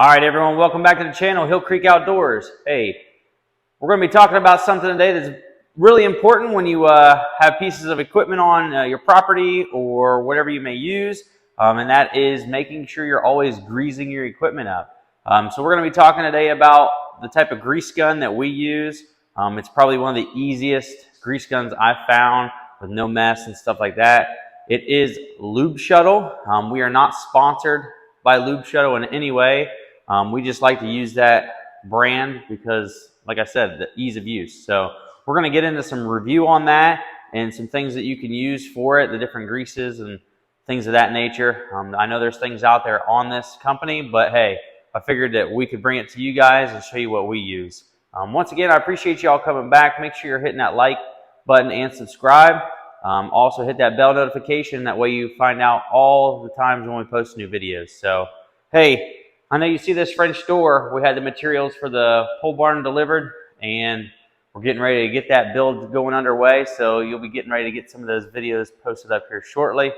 All right, everyone, welcome back to the channel, Hillcreek Outdoors. Hey, we're going to be talking about something today that's really important when you have pieces of equipment on your property or whatever you may use, and that is making sure you're always greasing your equipment up. So we're going to be talking today about the type of grease gun that we use. It's probably one of the easiest grease guns I've found with no mess and stuff like that. It is Lube Shuttle. We are not sponsored by Lube Shuttle in any way. We just like to use that brand because, like I said, the ease of use. So we're going to get into some review on that and some things that you can use for it, the different greases and things of that nature. I know there's things out there on this company, but hey, I figured that we could bring it to you guys and show you what we use. Once again, I appreciate you all coming back. Make sure you're hitting that like button and subscribe. Also hit that bell notification. That way you find out all the times when we post new videos. So, hey, I know you see this French door. We had the materials for the pole barn delivered, and we're getting ready to get that build going underway. So you'll be getting ready to get some of those videos posted up here shortly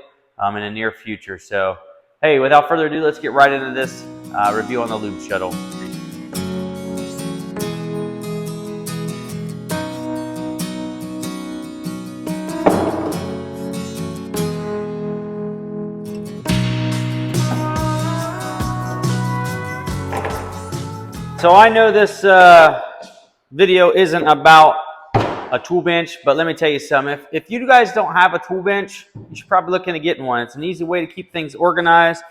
in the near future. So, hey, without further ado, let's get right into this review on the Lube Shuttle. So I know this video isn't about a tool bench, but let me tell you something. If you guys don't have a tool bench, you should probably look into getting one. It's an easy way to keep things organized.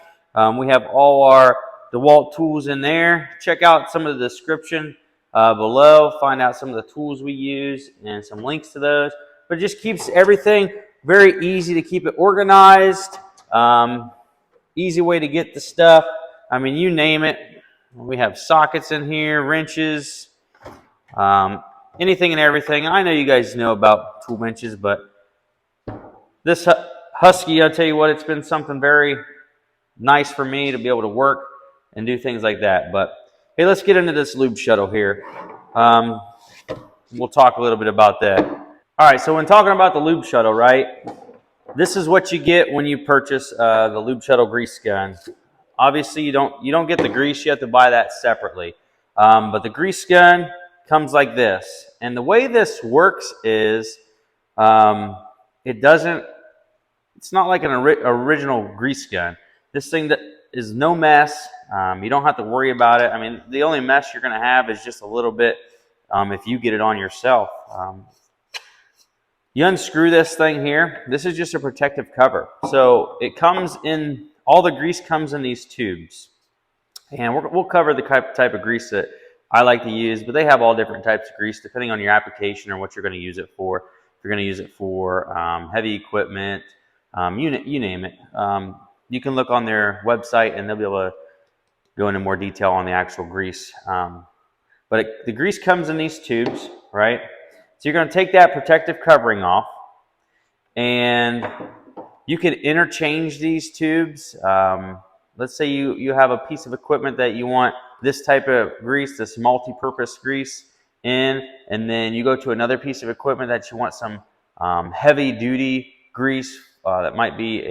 We have all our DeWalt tools in there. Check out some of the description below. Find out some of the tools we use and some links to those. But it just keeps everything very easy to keep it organized. Easy way to get the stuff. I mean, you name it. We have sockets in here, wrenches, anything and everything. I know you guys know about tool benches, but this Husky, I'll tell you what, it's been something very nice for me to be able to work and do things like that. But hey, let's get into this Lube Shuttle here. We'll talk a little bit about that. All right, so when talking about the Lube Shuttle, right, this is what you get when you purchase the Lube Shuttle grease gun. Obviously, you don't get the grease. You have to buy that separately. But the grease gun comes like this. And the way this works is it's not like an original grease gun. This thing that is no mess. You don't have to worry about it. I mean, the only mess you're going to have is just a little bit if you get it on yourself. You unscrew this thing here. This is just a protective cover. So it comes in... All the grease comes in these tubes, and we'll cover the type of grease that I like to use, but they have all different types of grease depending on your application or what you're going to use it for. If you're going to use it for heavy equipment, you name it. You can look on their website, and they'll be able to go into more detail on the actual grease. But the grease comes in these tubes, right? So you're going to take that protective covering off, and you can interchange these tubes. Let's say you have a piece of equipment that you want this type of grease, this multi-purpose grease in, and then you go to another piece of equipment that you want some heavy-duty grease that might be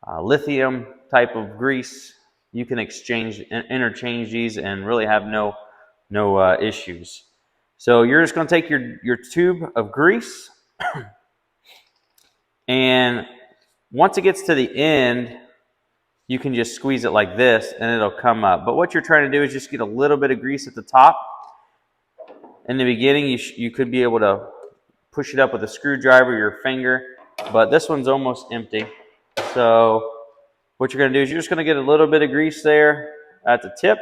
a lithium type of grease. You can interchange these and really have no issues. So you're just going to take your tube of grease and once it gets to the end, you can just squeeze it like this and it'll come up. But what you're trying to do is just get a little bit of grease at the top. In the beginning, you could be able to push it up with a screwdriver or your finger, but this one's almost empty. So what you're going to do is you're just going to get a little bit of grease there at the tip,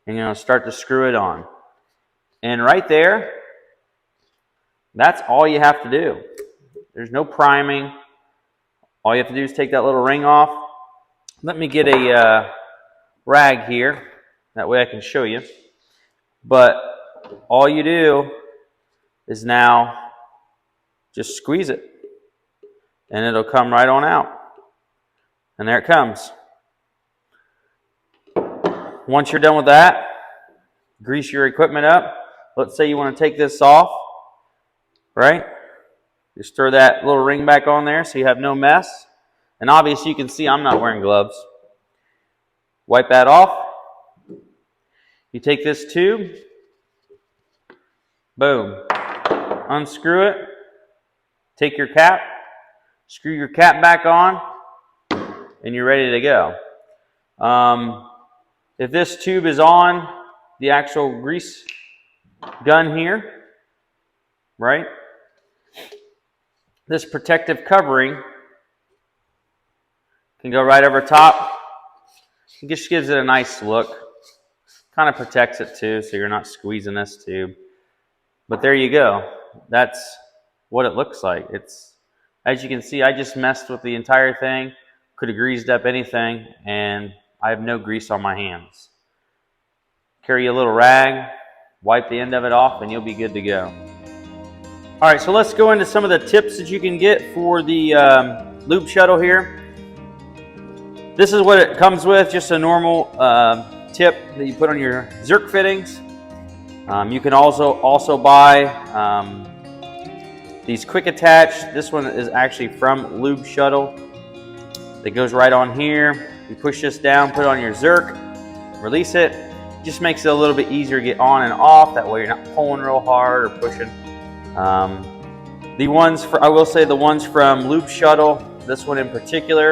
and you're going to start to screw it on. And right there, that's all you have to do. There's no priming. All you have to do is take that little ring off. Let me get a rag here. That way I can show you. But all you do is now just squeeze it. And it'll come right on out. And there it comes. Once you're done with that, grease your equipment up. Let's say you want to take this off, right? Just throw that little ring back on there so you have no mess. And obviously you can see I'm not wearing gloves. Wipe that off. You take this tube, boom, unscrew it, take your cap, screw your cap back on, and you're ready to go. If this tube is on the actual grease gun here, right, this protective covering can go right over top. It just gives it a nice look. Kind of protects it too, so you're not squeezing this tube. But there you go. That's what it looks like. It's, as you can see, I just messed with the entire thing. Could have greased up anything, and I have no grease on my hands. Carry a little rag, wipe the end of it off, and you'll be good to go. All right, so let's go into some of the tips that you can get for the Lube Shuttle here. This is what it comes with, just a normal tip that you put on your Zerk fittings. You can also buy these quick attach. This one is actually from Lube Shuttle. It goes right on here. You push this down, put it on your Zerk, release it. Just makes it a little bit easier to get on and off. That way you're not pulling real hard or pushing. The ones I will say the ones from Lube Shuttle, this one in particular,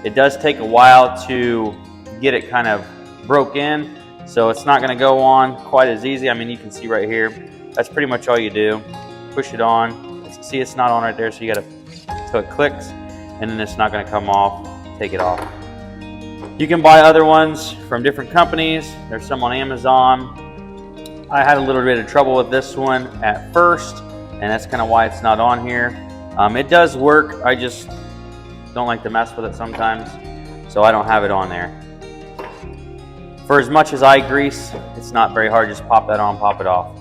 it does take a while to get it kind of broke in, so it's not going to go on quite as easy. I mean, you can see right here, that's pretty much all you do. Push it on. See, it's not on right there, so you got to, so it clicks, and then it's not going to come off. Take it off. You can buy other ones from different companies. There's some on Amazon. I had a little bit of trouble with this one at first, and that's kind of why it's not on here. It does work. I just don't like to mess with it sometimes, so I don't have it on there. For as much as I grease, it's not very hard. Just pop that on, pop it off.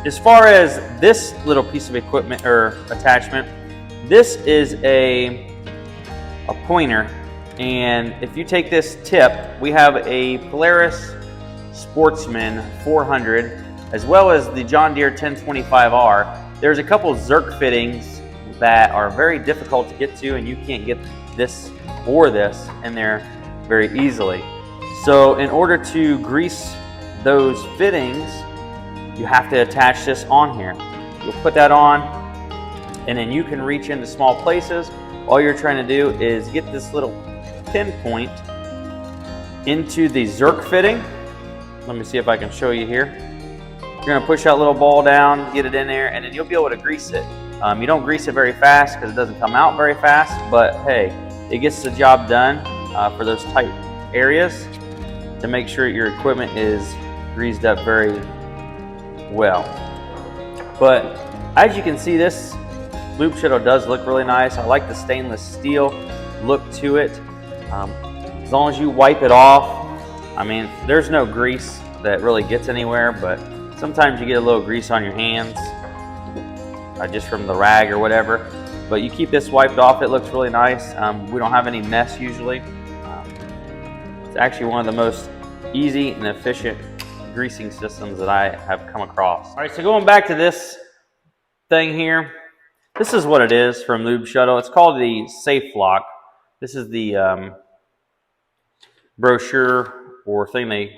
As far as this little piece of equipment or attachment, this is a pointer, and if you take this tip, we have a Polaris Sportsman 400 as well as the John Deere 1025R. There's a couple Zerk fittings that are very difficult to get to, and you can't get this or this in there very easily. So in order to grease those fittings, you have to attach this on here. You'll put that on, and then you can reach into small places. All you're trying to do is get this little pinpoint into the Zerk fitting. Let me see if I can show you here. You're going to push that little ball down, get it in there, and then you'll be able to grease it. You don't grease it very fast because it doesn't come out very fast, but hey, it gets the job done for those tight areas to make sure your equipment is greased up very well. But as you can see, this Lube Shuttle does look really nice. I like the stainless steel look to it. As long as you wipe it off, I mean, there's no grease that really gets anywhere, but sometimes you get a little grease on your hands just from the rag or whatever. But you keep this wiped off, it looks really nice. We don't have any mess usually. It's actually one of the most easy and efficient greasing systems that I have come across. All right, so going back to this thing here, this is what it is from Lube Shuttle. It's called the Safe Lock. This is the brochure or thing they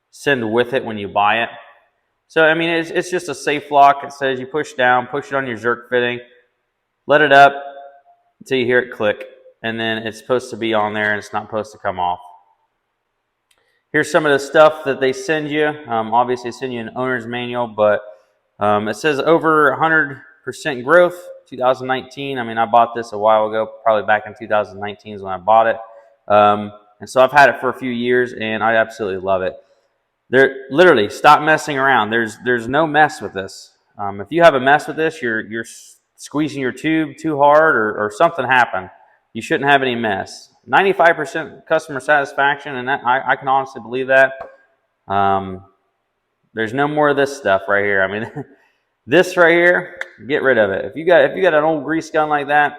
send with it when you buy it. So, I mean, it's just a safe lock. It says you push down, push it on your Zerk fitting, let it up until you hear it click, and then it's supposed to be on there and it's not supposed to come off. Here's some of the stuff that they send you. Obviously, they send you an owner's manual, but it says over 100% growth, 2019. I mean, I bought this a while ago, probably back in 2019 is when I bought it. And so I've had it for a few years, and I absolutely love it. They're literally, stop messing around. There's no mess with this. If you have a mess with this, you're squeezing your tube too hard or something happened. You shouldn't have any mess. 95% customer satisfaction, and that, I can honestly believe that. There's no more of this stuff right here. I mean, this right here, get rid of it. If you got an old grease gun like that,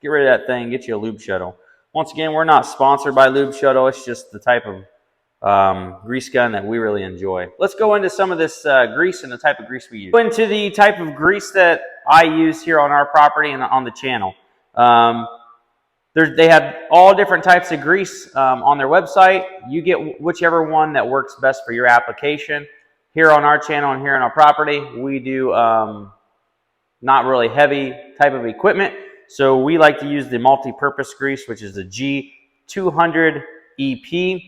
get rid of that thing. Get you a Lube Shuttle. Once again, we're not sponsored by Lube Shuttle. It's just the type of grease gun that we really enjoy. Let's go into some of this grease and the type of grease we use. Go into the type of grease that I use here on our property and on the channel. They have all different types of grease on their website. You get whichever one that works best for your application. Here on our channel and here on our property, we do not really heavy type of equipment. So we like to use the multi-purpose grease, which is the G200 EP.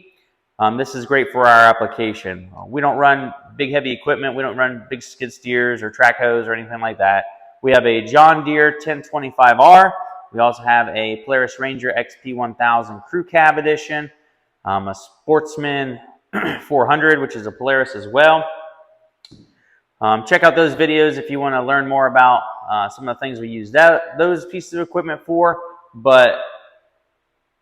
This is great for our application. We don't run big heavy equipment. We don't run big skid steers or track hose or anything like that. We have a John Deere 1025R. We also have a Polaris Ranger XP1000 Crew Cab Edition, a Sportsman 400, which is a Polaris as well. Check out those videos if you want to learn more about some of the things we use those pieces of equipment for. But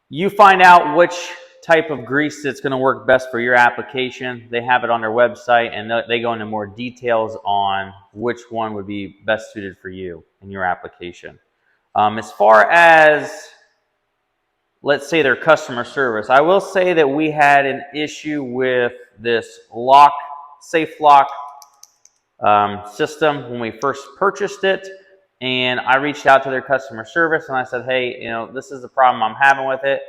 you find out which type of grease that's going to work best for your application. They have it on their website, and they go into more details on which one would be best suited for you in your application. As far as, let's say, their customer service, I will say that we had an issue with this safe lock system when we first purchased it, and I reached out to their customer service and I said, hey, this is the problem I'm having with it.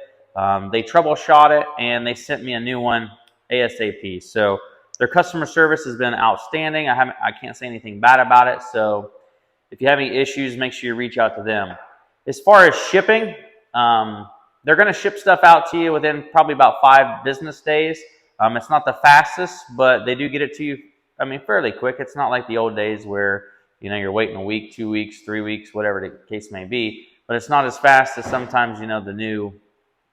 They troubleshot it and they sent me a new one ASAP. So their customer service has been outstanding. I can't say anything bad about it. So if you have any issues, make sure you reach out to them. As far as shipping, they're going to ship stuff out to you within probably about 5 business days. It's not the fastest, but they do get it to you, fairly quick. It's not like the old days where, you're waiting a week, 2 weeks, 3 weeks, whatever the case may be. But it's not as fast as sometimes, the new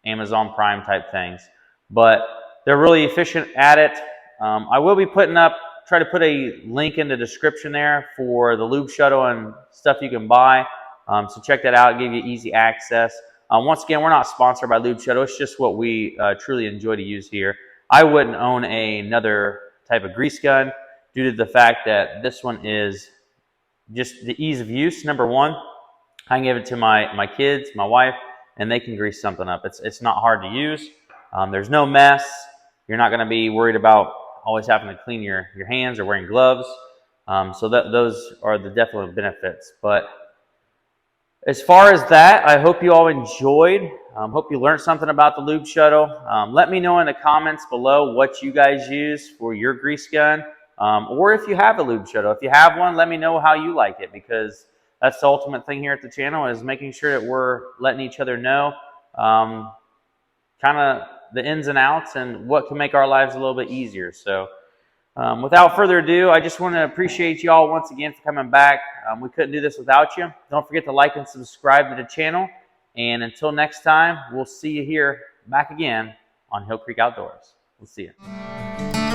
Amazon Prime type things. But they're really efficient at it. I will be try to put a link in the description there for the Lube Shuttle and stuff you can buy. So check that out, give you easy access. Once again, we're not sponsored by Lube Shuttle. It's just what we truly enjoy to use here. I wouldn't own another type of grease gun due to the fact that this one is just the ease of use. Number one, I can give it to my kids, my wife, and they can grease something up. It's not hard to use. There's no mess. You're not going to be worried about always having to clean your hands or wearing gloves. So those are the definite benefits. But as far as that, I hope you all enjoyed. Hope you learned something about the Lube Shuttle. Let me know in the comments below what you guys use for your grease gun, or if you have a Lube Shuttle. If you have one, let me know how you like it, because that's the ultimate thing here at the channel, is making sure that we're letting each other know kind of the ins and outs and what can make our lives a little bit easier. So without further ado, I just want to appreciate you all once again for coming back. We couldn't do this without you. Don't forget to like and subscribe to the channel. And until next time, we'll see you here back again on Hillcreek Outdoors. We'll see you.